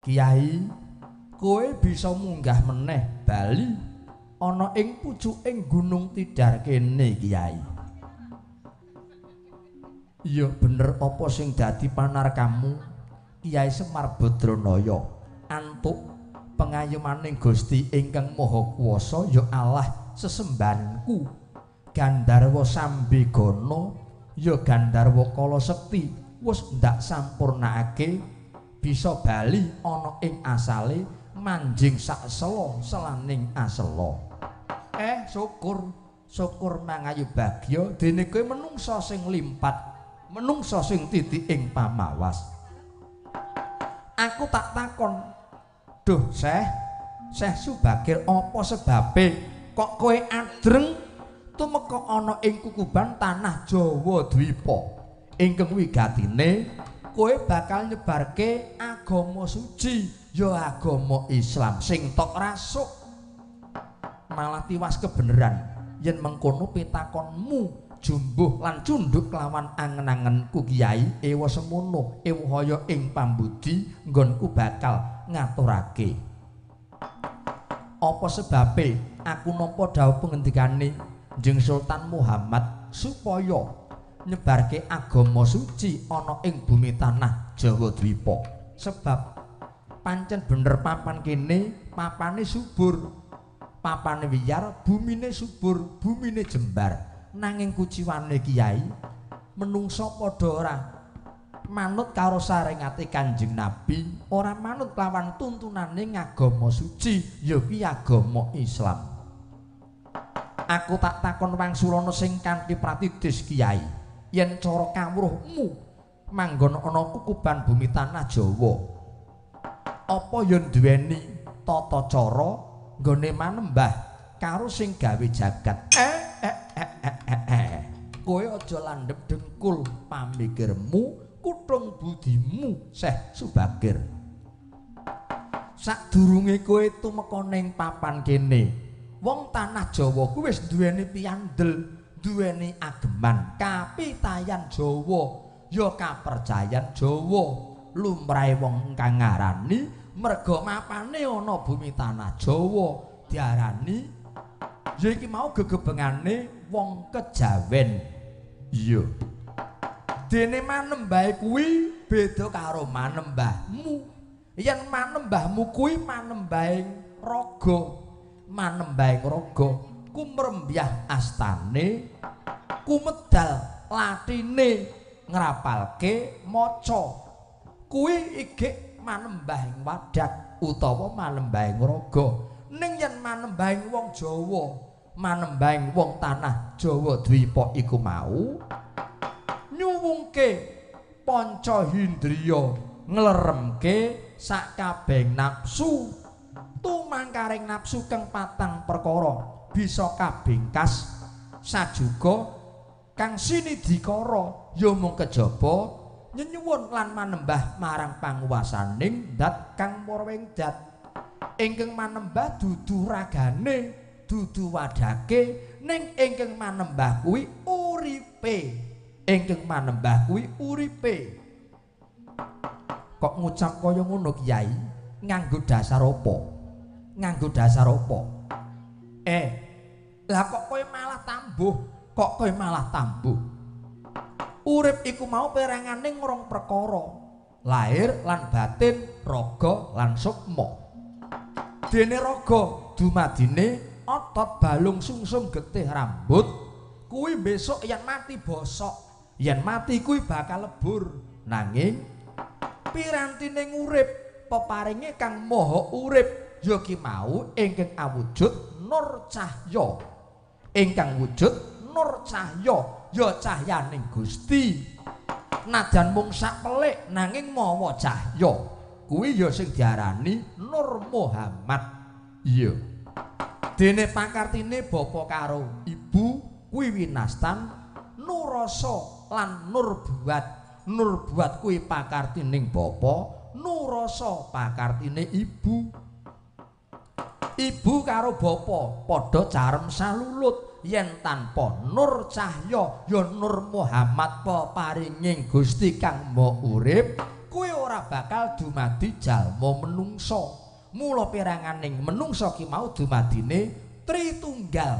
Kiai, kowe bisa munggah meneh bali ana ing pucuking Gunung Tidar kene, Kiai. Iya bener apa sing dadi panarkamu, Kiai Semar Badranaya? Antuk pengayumaning Gusti ingkang Maha Kuwasa ya Allah sesembahanku. Gandharwa Sambegana ya Gandharwa Kala Sekti wis ndak sampurnakake bisa bali ana ing asale manjing sak sela selaning asela. Syukur mangayu bagya dene kowe menungsa sing limpat, menungsa sing titik ing pamawas. Aku tak takon, duh Syekh Subagir, apa sebabe kok kowe adreng tumeka ana ing kukuban tanah Jawa Dwipa ingkang wigatine kowe bakal nyebarke agama suci ya agama Islam sing tok rasuk. Malah tiwas kebeneran yen mengkono pitakonmu jumbuh lan cunduk kelawan angen-angenku Kiai ewa semono ewahaya ing pambudi nggonku bakal ngaturake. Apa sebabe aku nampa dawuh pengendikane Njeng Sultan Muhammad supaya nyebarke agama suci ana ing bumi tanah Jawa Dwipa. Sebab pancen bener papan kene papane subur, papane wiyar, bumine subur, bumine jembar. Nanging kuciwane Kiai menungsa padha ora manut karo saringate Kanjeng Nabi, ora manut lawan tuntunane agama suci ya kuwi agama Islam. Aku tak takon wangsulana sing kanthi pratidhis Kiai, yen cara kawruhmu manggon ana kukuban bumi tanah Jawa, apa ya duweni tata cara nggone manembah karo sing gawe jagat? Kowe aja landhep dengkul pamikirmu, kuthung budimu, Syekh Subagir. Sadurunge kowe tumeka ning papan kene, wong tanah Jawa kuwi wis duweni piyandel, duweni ageman, kapitayan Jawa, ya kapercayan Jawa. Lumrahe wong kang ngarani merga mapane ana bumi tanah Jawa diarani ya iki mau gegebengane wong kejawen. Iya. Dene manembahe kuwi beda karo manembahmu. Yen manembahmu kuwi manembahing raga, manembahing raga ku mrembyah astane, ku medal latine ngrapalke maca. Kuwi iki manembahing wadak utawa manembahing raga. Ning yen manembahing wong Jawa, manembahing wong tanah Jawa Dwipa iku mau nyuwungke panca indriya, ngleremke sakabehing nafsu, tumangkaring nafsu kang patang perkara bisa kabingkas sajuga kang sinidikara ya mung kejaba nyenyuwun lan manembah marang panguwasaning dat kang Marawengdat. Ingkang manembah dudu ragane, dudu wadake, ning ingkang manembah kuwi uripe. Ingkang manembah kuwi uripe. Kok ngucap kaya ngono Kiai? Nganggo dasar apa? Nganggo dasar apa? Lah kok kowe malah tambuh? Kok kowe malah tambuh? Urip iku mau perangane ngrong perkara. Lahir lan batin, raga lan sukma. Dene raga dumadine otot balung sungsum getih rambut kuwi besok yen mati bosok, yen mati kuwi bakal lebur. Nanging pirantine urip peparinge kang maha urip ya ki mau ingkang awujud nur cahya, ingkang wujud nur cahya ya cahyaning Gusti. Najan mung sak pelik nanging mawa cahya kuwi ya sing diarani Nur Muhammad. Iya. Dene pakartine bapa karo ibu kuwi winastan Nurasa lan Nurbuat. Nurbuat kuwi pakartining bapa, Nurasa pakartine ibu. Ibu karo bapa padha carem salulut, yen tanpa nur cahya ya Nur Muhammad peparinging Gusti kang maha urip kuwi ora ora bakal dumadi jalma menungsa. Mula peranganing menungsa ki mau dumadine Tritunggal.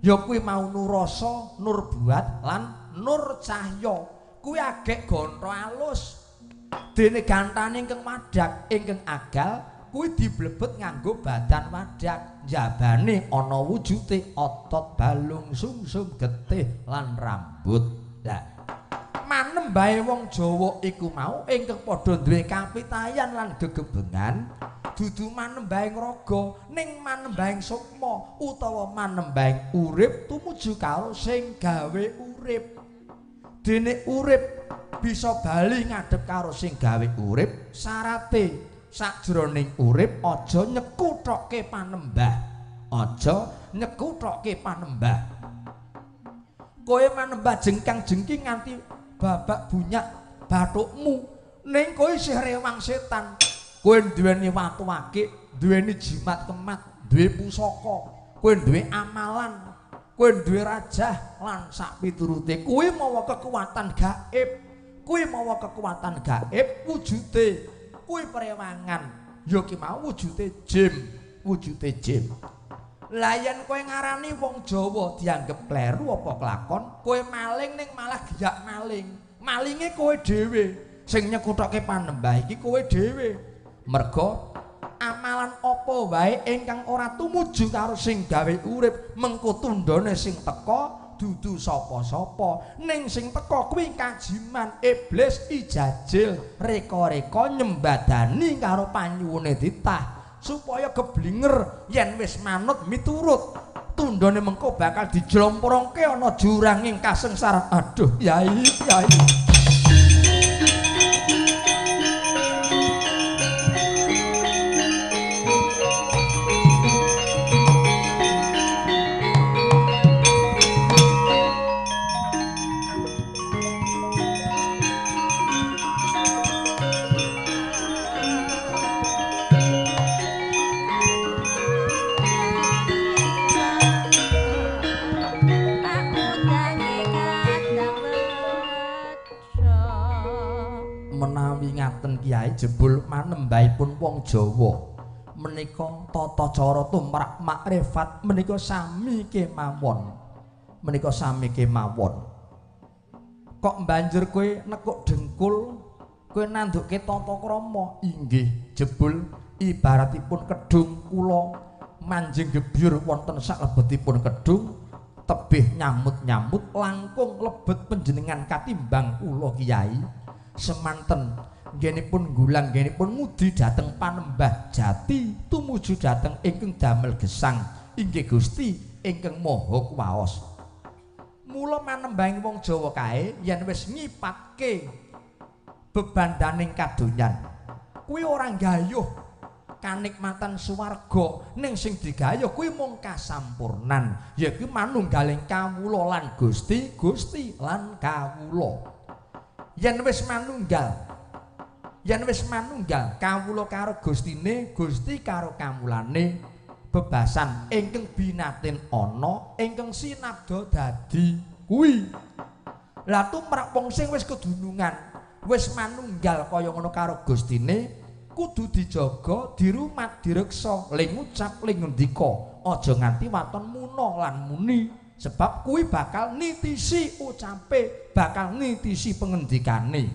Ya kuwi mau Nurasa, Nurbuat lan Nur Cahya. Kuwi agek gantha alus. Dene gantane ingkang madhak, ingkang agal kuwi diblebet nganggo badan madhak. Jabane ana wujute otot, balung, sumsum, getih lan rambut. Lah manembahe wong Jawa iku mau ingkang padha duwe kapitayan lan gegebengan dudu manembahing raga ning manembahing sukma utawa manembahing urip tumuju karo sing gawe urip. Dene urip bisa bali ngadhep karo sing gawe urip, syarate sakjroning urip aja nyekuthoke panembah. Aja nyekuthoke panembah. Kowe manembah jengkang-jengking nganti babak bunyak bathukmu ning kowe isih rewang setan. Kowe duweni watu akik, duweni jimat kemat, duwe pusaka, kowe duwe amalan, kowe duwe rajah lan sak piturute. Kowe mawa kekuatan gaib. Kowe mawa kekuatan gaib wujude kuwi prewangan. Ya ki mau wujude jin, wujude jin. Lah yen kowe ngarani wong Jawa dianggep kleru apa kelakon, kowe maling ning malah giyak maling. Malinge kowe dhewe, sing nyekuthoke panembah iki kowe dhewe. Merga amalan apa wae ingkang ora tumuju karo sing gawe urip, mengko tundhane sing teka dudu sapa-sapa. Ning sing teka kuwi kajiman iblis ijajil, reka-reka nyembadani karo panyuwune titah. Supaya keblinger yen wis manut miturut tundhane mengko bakal dijlomprongke ana juranging kasengsaran. Aduh yai yai Kiai jebul manembahipun wong Jawa menika tata cara tumrap makrifat menika sami kemawon. Menika sami kemawon. Kok banjur kowe nekuk dengkul, kowe nandukke tata krama? Inggih, jebul ibaratipun kedung kula manjing gebyur wonten salebetipun kedung, tebih nyamut-nyamut langkung lebet panjenengan katimbang kula Kiai. Semanten nggenipun gulang, nggenipun ngudi dhateng Panembah Jati tumuju dhateng ingkang damel gesang inggih Gusti ingkang Maha Kuwaos. Mula manembahing wong Jawa kae yen wis ngipatke bebandaning kadonyan kuwi ora gayuh kanikmatan swarga, ning sing digayuh kuwi mung kasampurnan, yaiku manunggaling kawula lan Gusti, Gusti lan kawula. Yen wis manunggal kawula karo Gustine, Gusti karo kawulane bebasan ingkang binaten ana ingkang sinabda dadi kuwi. Lah tumrap wong sing wis kedunungan, wis manunggal kaya ngono karo Gustine, kudu dijaga, dirumat, direksa, ling ngucap, ling ngendika, aja nganti waton muna lan muni. Sebab kuwi bakal nitisi ucape, bakal nitisi pengendikane.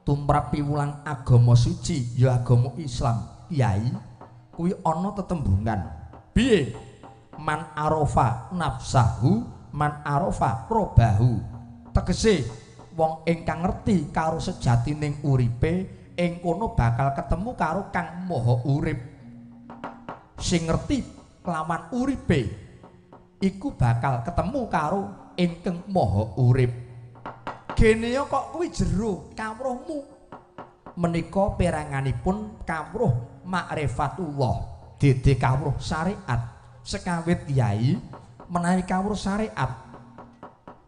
Tumrap piwulang agama suci ya agama Islam, Kiai, kuwi ana tetembungan. Piye? Man arafa nafsahu, man arafa robahu. Tegese wong ingkang ngerti karo sejatining uripe, ing kono bakal ketemu karo Kang Maha Urip. Sing ngerti kelawan uripe iku bakal ketemu karo ingkang Maha Urip. Gene kok kuwi jero kawruhmu. Menika peranganipun kawruh makrifatullah, dede kawruh syariat. Sekawit Kyai menawi kawruh syariat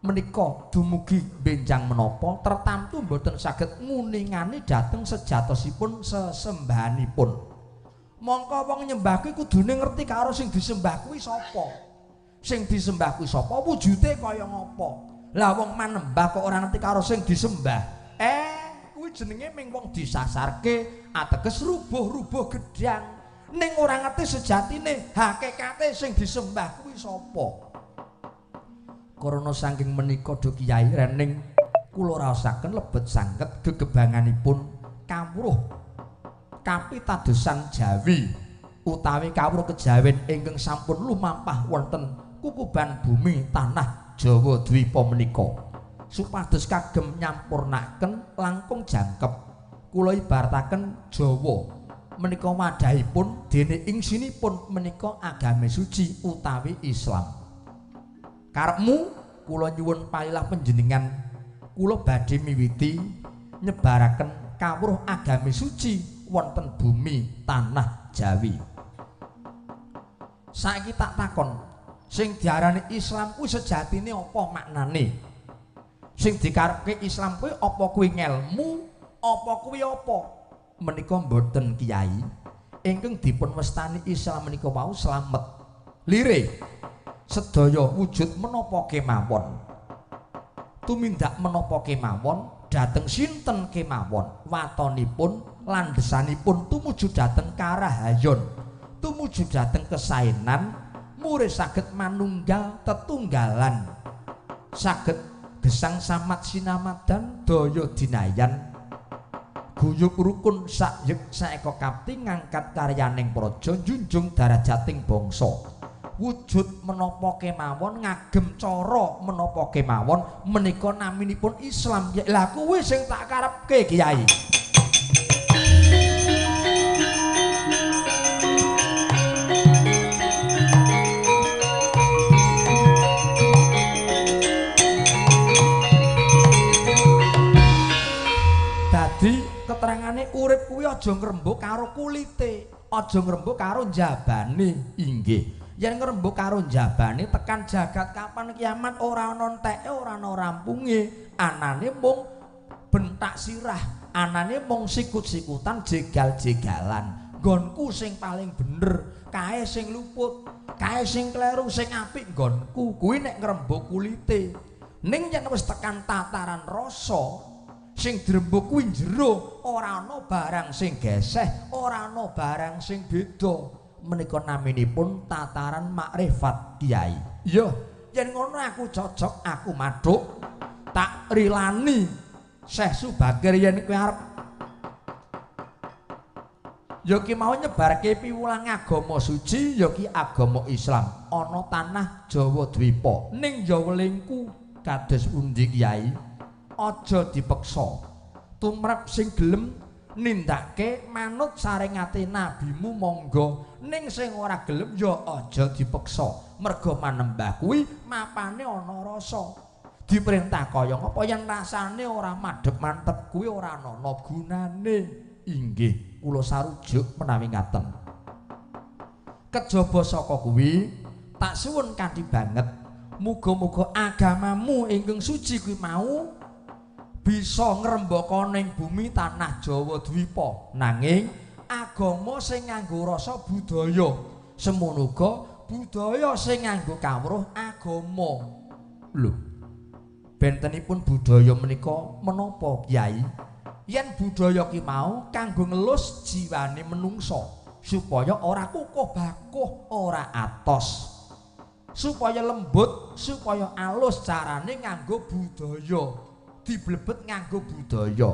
menika dumugi benjang menapa tertamtu mboten saged nguningani dhateng sejatosipun sesembahanipun. Mongko wong nyembah kuwi kudune ngerti karo sing disembah kuwi sapa. Sing disembah kuwi sapa, wujude kaya ngapa. Lah wong manembah kok ora ngerti karo sing disembah. Kuwi kuwi jenenge ming wong disasarke ateges rubuh-rubuh gedang ning ora ngerti sejatine hakikate sing disembah kuwi sapa. Karana saking menika do Kyai Rening kula raosaken lebet sanget gegebanganipun kawruh kapitadosan Jawi utawi kawruh kejawen ingkang sampun lumampah wonten kukuban bumi tanah Jawa Dwipa menika. Supados kagem nyampurnaken langkung jangkep kula ibarataken Jawa menika wadhahipun dene ing sinipun menika agami suci utawi Islam. Karepmu kula nyuwun palilah panjenengan kula badhe miwiti nyebaraken kawruh agami suci wonten bumi tanah Jawi. Saiki tak takon, sing diarani Islam kuwi sejatine apa maknane? Sing dikarepke Islam kuwi apa kuwi ngelmu, apa kuwi apa? Menika mboten Kyai. Ingkang dipun wastani Islam menika wau slamet. Lire sedaya wujud menapa kemawon. Tumindak menapa kemawon, dhateng sinten kemawon, watonipun landhesanipun tumuju dhateng karahayon, tumuju dhateng kesaenan, murid saged manunggal tetunggalan. Saged gesang samat sinamadan daya dinayan guyub rukun sakyek saeka kapti ngangkat karyaning praja junjung darajating bangsa wujud menapa kemawon ngagem cara menapa kemawon menika naminipun Islam. Lah kuwi sing tak karepke Kyai. Keterangane urip kuwi aja ngrembug karo kulite, aja ngrembug karo njabane. Inggih, yen ngrembug karo njabane tekan jagat kapan kiamat ora ana enteke, ora ana rampunge. Anane mung bentak sirah, anane mung sikut-sikutan, jegal-jegalan. Nggonku sing paling bener, kae sing luput, kae sing kleru, sing apik nggonku. Kuwi nek ngrembug kulite. Ning yen wis tekan tataran rasa sing drembug kuwi jero ora ana barang sing geseh, ora ana barang sing beda. Menika naminipun tataran makrifat Kyai. Iya, yen ngono aku cocok, aku madhuk. Tak rilani Syekh Subakir yen kowe arep ya ki mau nyebarke piwulang agama suci, ya ki agama Islam ana tanah Jawa Dwipa. Ning ya welingku kados pundi Kyai? Aja dipeksa. Tumrap sing gelem nindakake manut saringate nabimu monggo, ning sing ora gelem ya aja dipeksa. Merga manembah kuwi mapane ana rasa. Diperintah kaya ngapa yen rasane ora madhep mantep kuwi ora ana gunane. Inggih, kula sarujuk menawi ngaten. Kejaba saka kuwi tak suwun kanthi banget muga-muga agamamu ingkang suci kuwi mau bisa ngrembaka ning bumi tanah Jawa Dwipa. Nanging agama sing nganggo rasa budaya, semono uga budaya sing nganggo kawruh agama. Lho, bentenipun budaya menika menapa Kyai? Yen budaya ki mau kanggo ngelus jiwane menungsa supaya ora kukuh bakuh, ora atos, supaya lembut, supaya alus carane nganggo budaya. Diblebet nganggo budaya.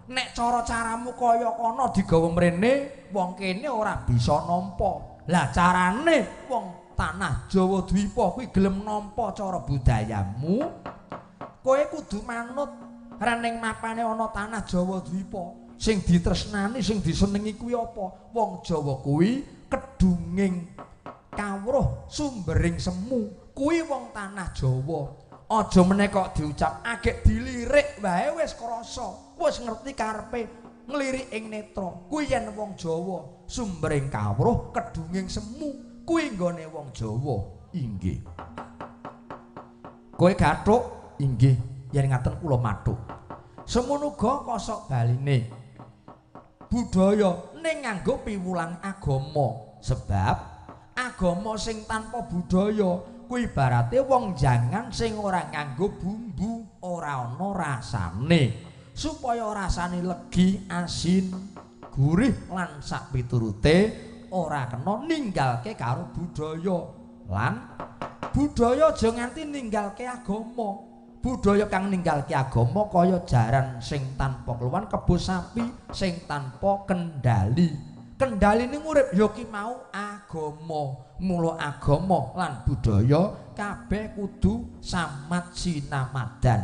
Nek cara-caramu kaya kono digawa mrene, wong kene ora bisa nampa. Lah carane wong tanah Jawa Dwipa kuwi gelem nampa cara budayamu, kowe kudu manut rening mapane ana tanah Jawa Dwipa. Sing ditresnani, sing disenengi kuwi apa? Wong Jawa kuwi kedunging kawruh sumbering semu. Kuwi wong tanah Jawa. Aja meneh kok diucap agek dilirik wae wis krasa, wis ngerti karepe nglirik ing netra. Kuwi yen wong Jawa sumbering kawruh kedunging semu, kuwi nggone wong Jawa. Inggih. Kowe gathuk? Inggih, yen ngaten kula mathuk. Semono uga kosok baline. Budaya ning nganggo piwulang agama, sebab agama sing tanpa budaya kuwi ibarate wong jangan sing ora nganggo bumbu, ora ana rasane. supaya rasane legi, asin, gurih lan sak piturute ora kena ninggalke karo budaya. Lan budaya aja nganti ninggalke agama. Budaya kang ninggalke agama kaya jaran sing tanpa keluwan, kebo sapi sing tanpa kendali. Kendaline urip ya ki mau agama. Mula agama lan budaya kabeh kudu samat sinamadan.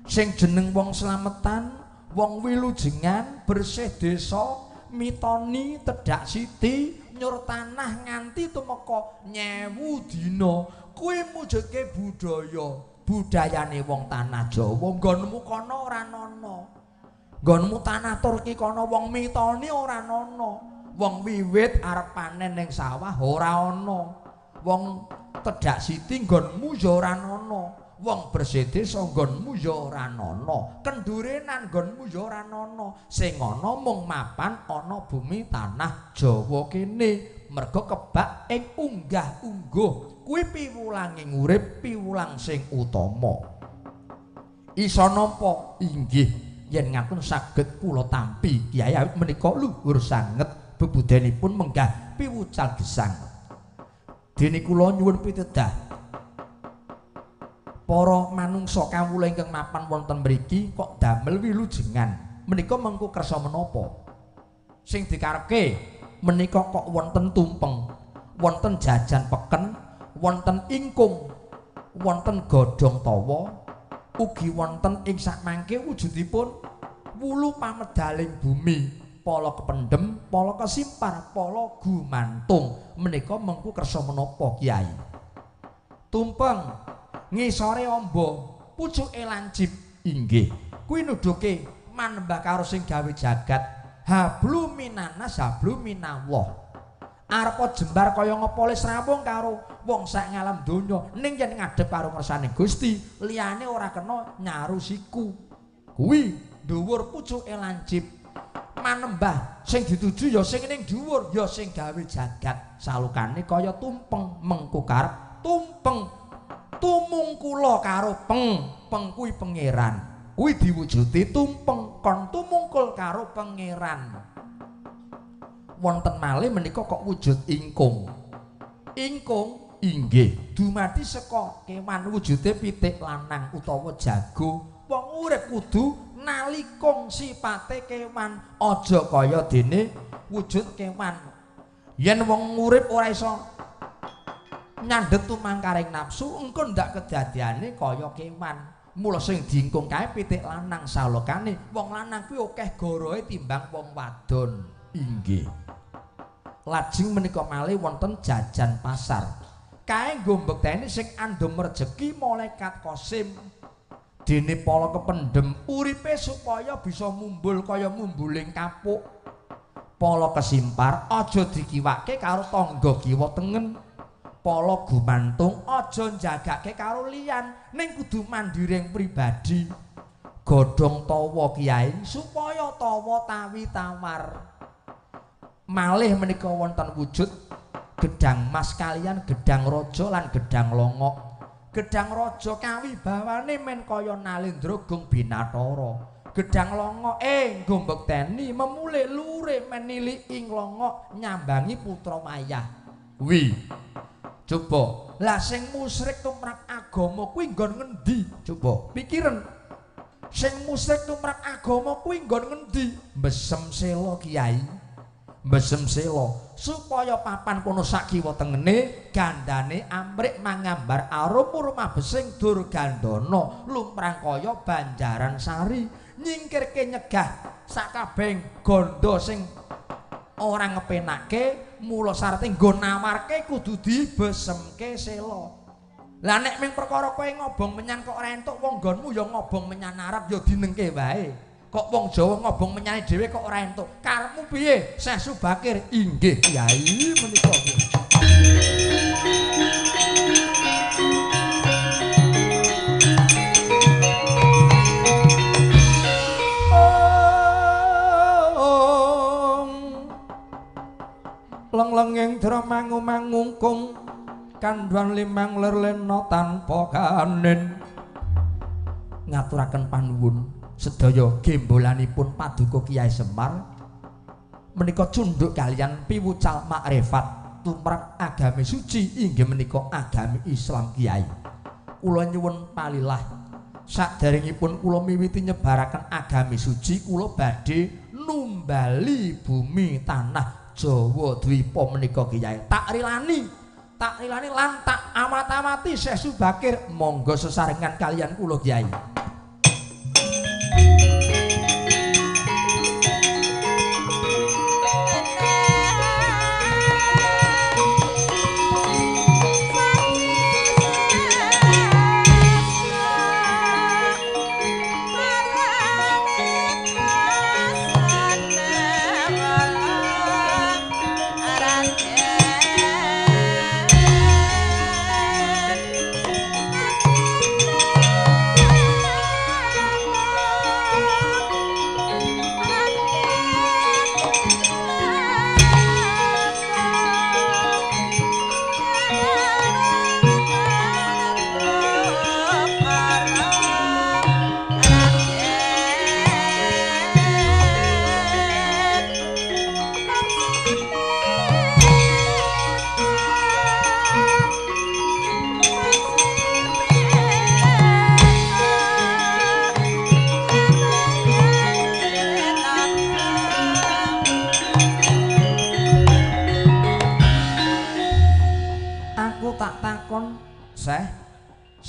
Sing jeneng wong slametan, wong wilujengan, bersih desa, mitoni tedhak siti, nyur tanah nganti tumeka 1000 dina. Kuwi mujudke budaya. Budayane wong tanah Jawa, nggonmu kono ora ana. Nggonmu tanah Turki kono wong mitoni ora ana. Wong wiwit arep panen ning sawah ora ana. Wong tedhak siti nggonmu ya ora ana. Wong bersih desa nggonmu ya ora ana. Kendurenan nggonmu ya ora ana. Sing ana mung mapan ana bumi tanah Jawa kene. Merga kebak ing unggah-ungguh. Kuwi piwulanging urip, piwulang sing utama. Isa napa? Inggih, yen ngapun saged kula tampi Kyai awit menika luhur sanget bebudenipun menggah piwucal gesang. Dene kula nyuwun pitedah para manungsa kawula ingkang mapan wonten mriki kok damel wilujengan. Menika mengko kersa menapa? Sing dikarepke menika kok wonten tumpeng, wonten jajan peken, wonten ingkung, wonten godhong tawa, ugi wonten ing sakmangke wujudipun wulu pamedaling bumi, pala kependhem, pala kesimpar, pala gumantung. Menika mengku kersa menapa Kyai? Tumpeng, ngisore amba, pucuke lancip. Inggih, kuwi nuduhke manembah karo sing gawe jagat. Hablu minanas, hablu minallah. Arep jembar kaya ngepolis rawung karo wong sak ngalam donya, ning yen ngadhep karo ngersane Gusti liyane ora kena nyaru siku. Kuwi dhuwur pucuke lancip. Manembah sing dituju ya sing ning dhuwur, ya sing gawe jagat. Salukane kaya tumpeng, mengko karep tumpeng. Tumungkula karo peng kuwi pangeran. Kuwi diwujudi tumpeng kon tumungkul karo pangeran. Wonten malih menika kok wujud ingkung. Ingkung inggih dumadi saka kewan wujude pitik lanang utawa jago. Wong urip kudu nalikung sipate kewan, aja kaya dene wujud kewan. Yen wong urip ora iso nyandhet tumangkaring nafsu, engko ndak kedadiane kaya kewan. Mula sing diingkung kae pitik lanang salokane. Wong lanang kuwi akeh gorohe timbang wong wadon. Inggih. Lajeng menika malih wonten jajan pasar. Kae nggo mbekteni sing andhem rejeki malaikat Qasim. Dene pala kependhem uripe supaya bisa mumbul kaya mumbuling kapuk. Pala kesimpar aja dikiwake karo tangga kiwa tengen. Pala gumantung aja njagake karo liyan, ning kudu mandiring pribadi. Godhong tawa Kyai supaya tawa tawi tawar. Malih menika wonten wujud gedhang mas kaliyan gedhang raja lan gedhang longok. Gedhang raja kawibawane men kaya Nalendra Gung Binathara. Gedhang longok nggo mbekteni memulih lure menili ing longok nyambangi putra Mayah. Wi coba, lah sing musyrik tumrap agama kuwi nggon ngendi? Coba pikiren. Sing musyrik tumrap agama kuwi nggon ngendi? Mbesem sela Kyai. Mbesem sela supaya papan kono sak kiwa tengene gandane amrik mangambar arum rumah besing dur gandana lumrang kaya Banjaran Sari, nyingkirke nyegah sakabeng gondo sing ora ngepenake. Mula sarate nggo nawarke kudu dibesemke sela. Lah nek ming perkara kowe ngobong menyang kok ora entuk, wong nggonmu ya ngobong menyang Arab ya dinengke wae. Kok wong Jawa ngobong menyang dhewe kok ora entuk. Karepmu piye? Syekh Subakir. Inggih Kyai menika. Lenglenging dramangumangungkung kandhuan limang ler lena tanpa kanen. Ngaturaken panuwun sedaya gembolanipun Paduka Kyai Semar menika cunduk kalian piwucal makrifat tumrap agami suci inggih menika agami Islam Kyai. Kula nyuwun palilah saderengipun kula miwiti nyebaraken agami suci kula badhe numbali bumi tanah Jawa Dwipa menika Kyai. Tak rilani lan tak amat-amati Syekh Subakir monggo sesarengan kalian kula Kyai.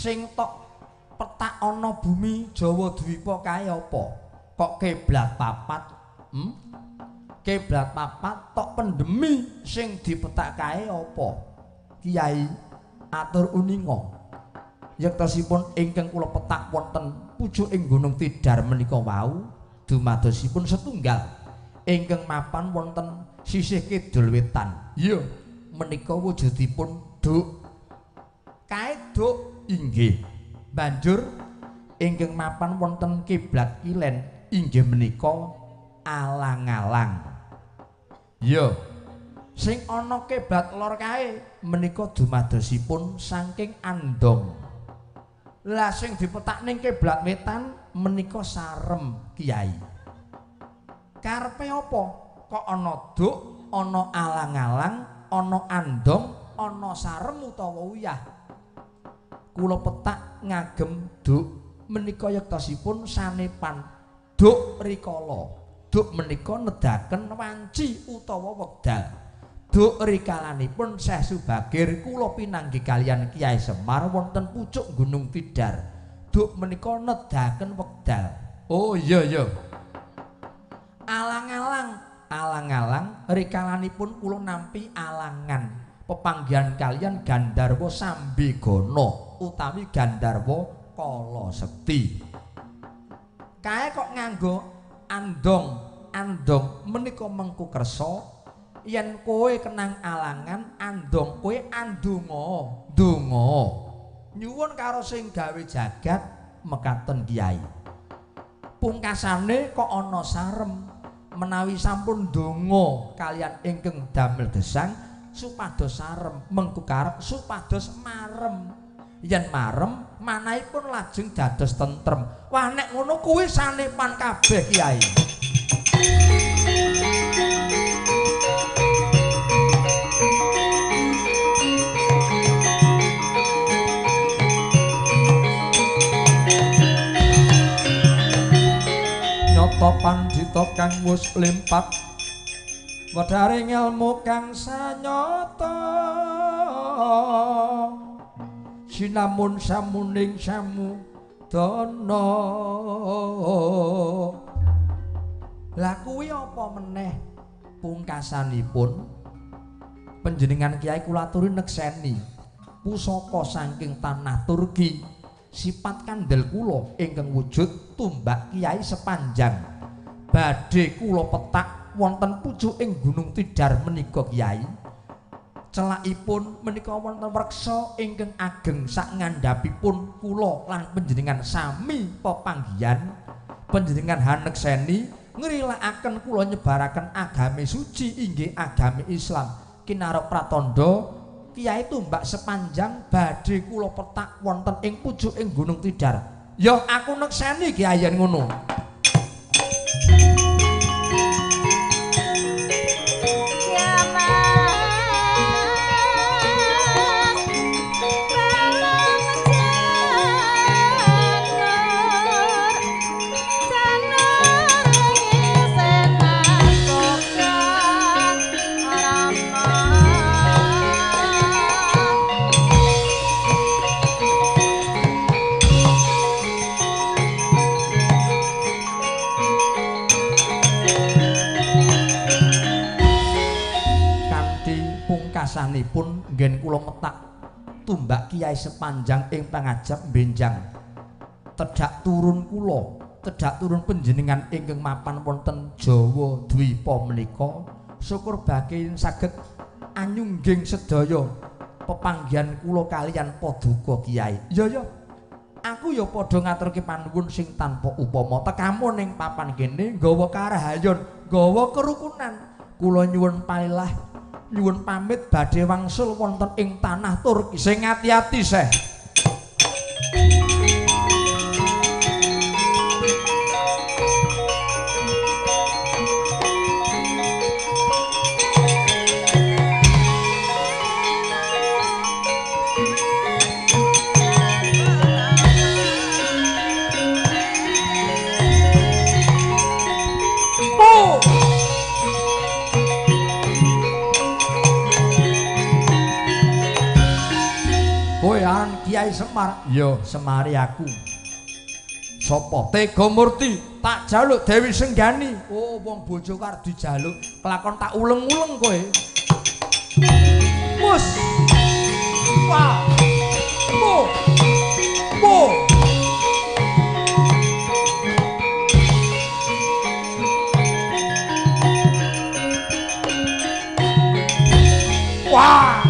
Sing tok petak ana bumi Jawa Dwipa kae apa? Kok kiblat papat? Kiblat papat tok pendemi sing dipetak kae apa? Kyai atur uninga. Yektosipun ingkang kula petak wonten pucuking Gunung Tidar menika wau dumadosipun setunggal ingkang mapan wonten sisih kidul wetan. Iya, menika wujudipun duk. Kae duk inggih banjur ingkang mapan wonten kiblat kilen inggih menika alang-alang. Ya, sing ana kiblat lor kae menika dumadosipun saking andong. Lah sing dipetak ning kiblat wetan menika sarem Kyai. Karepe apa? Kok ana duk, ana alang-alang, ana andong, ana sarem utawa uyah? Kula petak ngagem duk menika yektosipun sanepan duk rikala. Duk menika nedaken wanci utawa wekdal. Duk rikalanipun Syekh Subagir kula pinanggih kalian Kyai Semar wonten pucuk Gunung Tidar. Duk menika nedaken wekdal. Oh iya iya. Alang-alang rikalanipun kula nampi alangan. Pepanggihan kalian Gandarwa Sambigana utawi Gandarwa Kala Sekti. Kae kok nganggo andong menika mengku kersa yen kowe kenang alangan andong kowe ndonga nyuwun karo sing gawe jagat mekaten Kyai. Pungkasane kok ana sarem menawi sampun ndonga kalian ingkang damel gesang supados sarem mengku karep supados marem. Yen marem manahipun lajeng dados tentrem. Wah nek ngono kuwi sanepan kabeh Kyai. Nyata pandhita kang wis limpat wedharing ilmu kang sanyata sinamun samuning samudana. Lah kuwi apa meneh pungkasanipun panjenengan Kyai kula aturi nekseni pusaka saking tanah Turki sifat kandel kula ingkang wujud tumbak Kyai sepanjang badhe kula petak wonten pucuking Gunung Tidar menika Kyai. Celakipun menika wonten wreksa ingkang ageng sak ngandhapipun kula lan panjenengan sami pepanggihan panjenengan hanekseni ngrilakaken kula nyebaraken agami suci inggih agami Islam. Kinarep pratandha Kyai tumbak sepanjang badhe kula petak wonten ing pucuking Gunung Tidar. Ya aku nekseni Kyai yen ngono. Pungkasanipun nggen kula metak tumbak Kiai Sepanjang ing pangajap benjang tedhak turun kula tedhak turun panjenengan ingkang mapan wonten Jawa Dwipa menika syukur bakin saged anyungging sedaya pepanggihan kula kaliyan Paduka Kiai. Ya aku ya padha ngaturke panuwun sing tanpa upama tekamu ning papan kene nggawa karahayon nggawa kerukunan kula nyuwun palilah nyuwun pamit badhe wangsul wonten ing tanah Turki sing ati-ati seh. Kiai Semar, yo semari aku. Sopo Tega Murti, tak jaluk Dewi Senggani. Oh, wong bojo karo dijaluk, kelakon tak uleng-uleng kowe. Mus. Wah. Bo. Bo. Wah.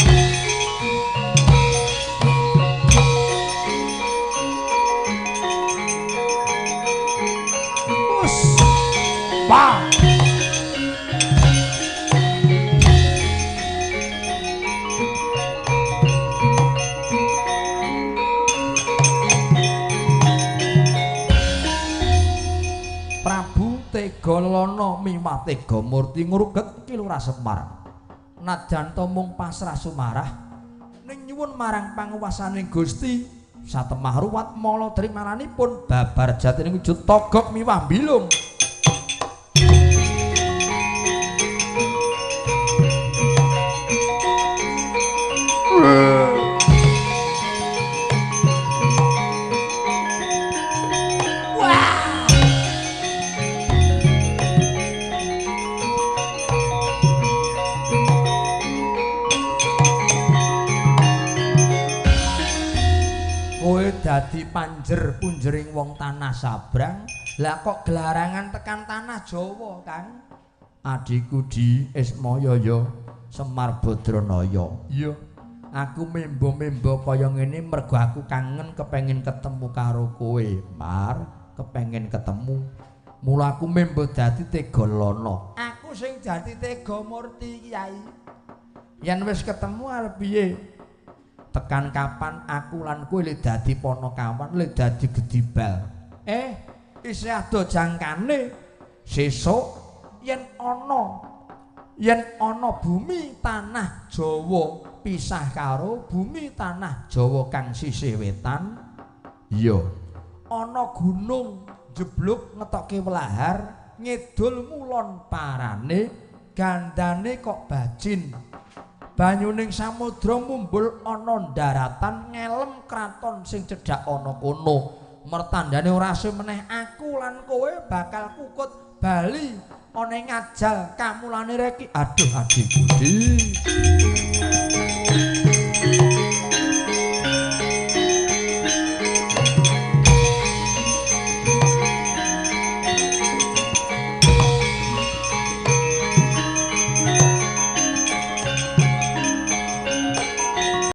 Wah. Prabu Tega Lono miwah Tega Murti ngruget Kilurah Semar. Nadyan to mung pasrah sumarah ning nyuwun marang panguwasaning Gusti satemah ruwat mala trimananipun babar jatining wujud togok miwah bilung. Dadi panjer punjering wong tanah sabrang lah kok gelarangan tekan tanah Jawa Kang adikku di Ismayaya Semar Badranaya iya aku membo-membo kaya ngene mergo aku kangen kepengin ketemu karo kowe Mar kepengin ketemu mula aku membo dadi Tega Lono aku sing dadi Tega Murti Kiai yen wis ketemu arep piye tekan kapan aku lan kowe le dadi ponokawan le dadi gedibal isih ado jangkane sesuk yen ana bumi tanah Jawa pisah karo bumi tanah Jawa kang sisih wetan iya ana gunung jebluk ngetokke welahar ngidul ngulon parane gandane kok bajin banyuning samudra mumbul ana daratan ngelem kraton sing cedhak ana kono mertandane ora meneh aku lan kowe bakal kukut bali ana ngajal kamulane reki aduh adikku di